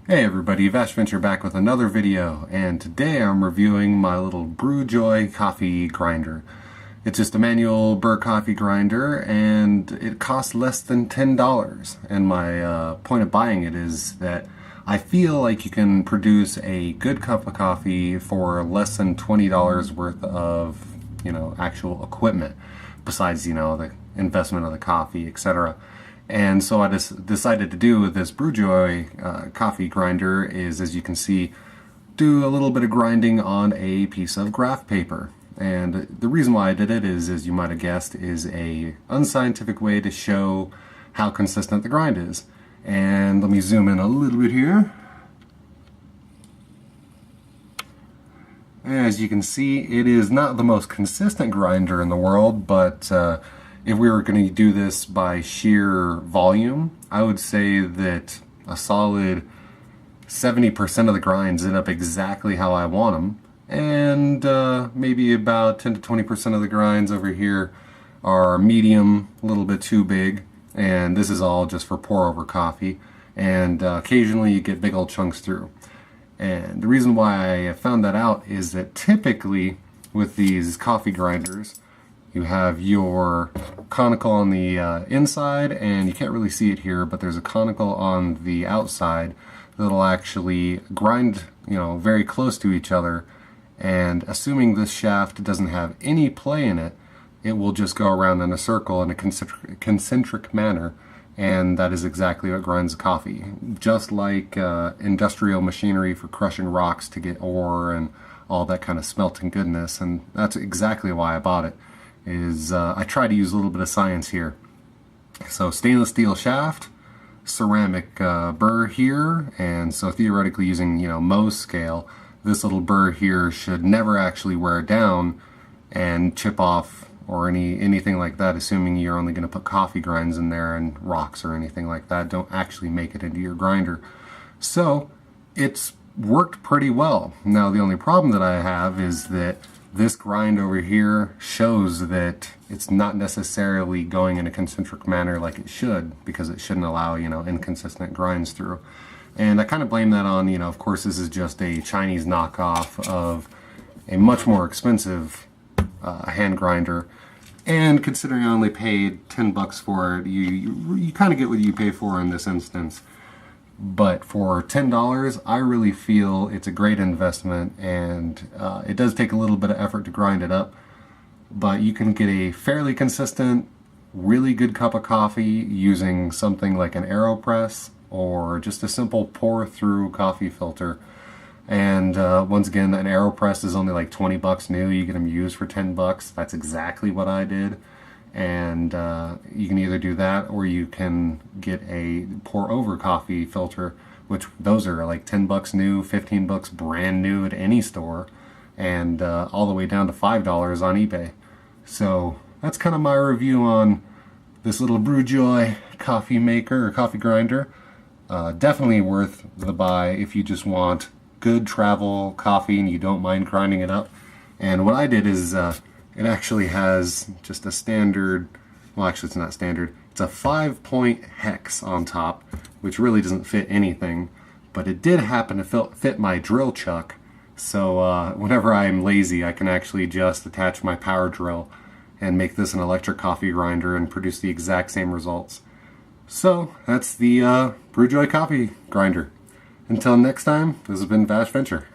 Hey everybody, Vash Venture back with another video, and today I'm reviewing my little BrewJoy coffee grinder. It's just a manual burr coffee grinder, and it costs less than $10. And my point of buying it is that I feel like you can produce a good cup of coffee for less than $20 worth of, actual equipment, besides, the investment of the coffee, etc. And so I just decided to do with this BrewJoy coffee grinder is, as you can see, do a little bit of grinding on a piece of graph paper. And the reason why I did it is, as you might have guessed, is a unscientific way to show how consistent the grind is. And let me zoom in a little bit here. As you can see, it is not the most consistent grinder in the world, but if we were going to do this by sheer volume, I would say that a solid 70% of the grinds end up exactly how I want them, and maybe about 10 to 20% of the grinds over here are medium, a little bit too big, and this is all just for pour over coffee, and occasionally you get big old chunks through. And the reason why I found that out is that typically with these coffee grinders, you have your conical on the inside, and you can't really see it here, but there's a conical on the outside that'll actually grind, very close to each other. And assuming this shaft doesn't have any play in it, it will just go around in a circle in a concentric manner, and that is exactly what grinds coffee. Just like industrial machinery for crushing rocks to get ore and all that kind of smelting goodness, and that's exactly why I bought it. I try to use a little bit of science here. So stainless steel shaft, ceramic burr here, and so theoretically using Mohs scale, this little burr here should never actually wear down and chip off or anything like that, assuming you're only going to put coffee grinds in there, and rocks or anything like that don't actually make it into your grinder. So it's worked pretty well. Now the only problem that I have is that this grind over here shows that it's not necessarily going in a concentric manner like it should, because it shouldn't allow, inconsistent grinds through. And I kind of blame that on, of course this is just a Chinese knockoff of a much more expensive hand grinder. And considering I only paid 10 bucks for it, you kind of get what you pay for in this instance. But for $10, I really feel it's a great investment, and it does take a little bit of effort to grind it up, but you can get a fairly consistent, really good cup of coffee using something like an AeroPress or just a simple pour through coffee filter. And once again, an AeroPress is only like 20 bucks new. You get them used for 10 bucks. That's exactly what I did. And you can either do that, or you can get a pour over coffee filter, which those are like 10 bucks new, 15 bucks brand new at any store, and all the way down to $5 on eBay. So that's kind of my review on this little BrewJoy coffee maker or coffee grinder. Definitely worth the buy if you just want good travel coffee and you don't mind grinding it up. And what I did is it actually has just a standard, well actually it's not standard, it's a 5-point hex on top, which really doesn't fit anything, but it did happen to fit my drill chuck, so whenever I'm lazy I can actually just attach my power drill and make this an electric coffee grinder and produce the exact same results. So that's the BrewJoy coffee grinder. Until next time, this has been Vash Venture.